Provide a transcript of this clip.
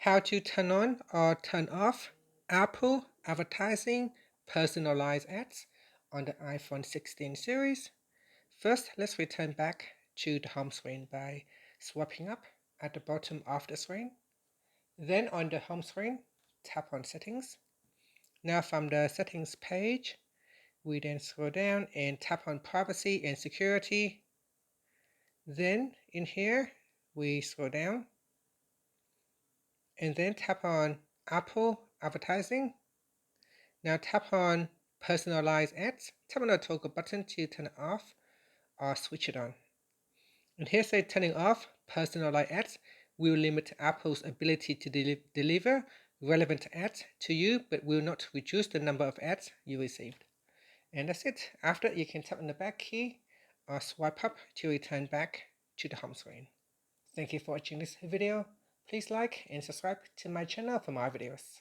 How to turn on or turn off Apple advertising personalized ads on the iPhone 16 series. First, let's return back to the home screen by swiping up at the bottom of the screen. Then on the home screen, tap on Settings. Now from the Settings page, we then scroll down and tap on Privacy and Security. Then in here, we scroll down and then tap on Apple advertising. Now tap on Personalized Ads. Tap on the toggle button to turn it off or switch it on. And here say turning off Personalized Ads will limit Apple's ability to deliver relevant ads to you, but will not reduce the number of ads you received. And that's it. After, you can tap on the back key or swipe up to return back to the home screen. Thank you for watching this video. Please like and subscribe to my channel for more videos.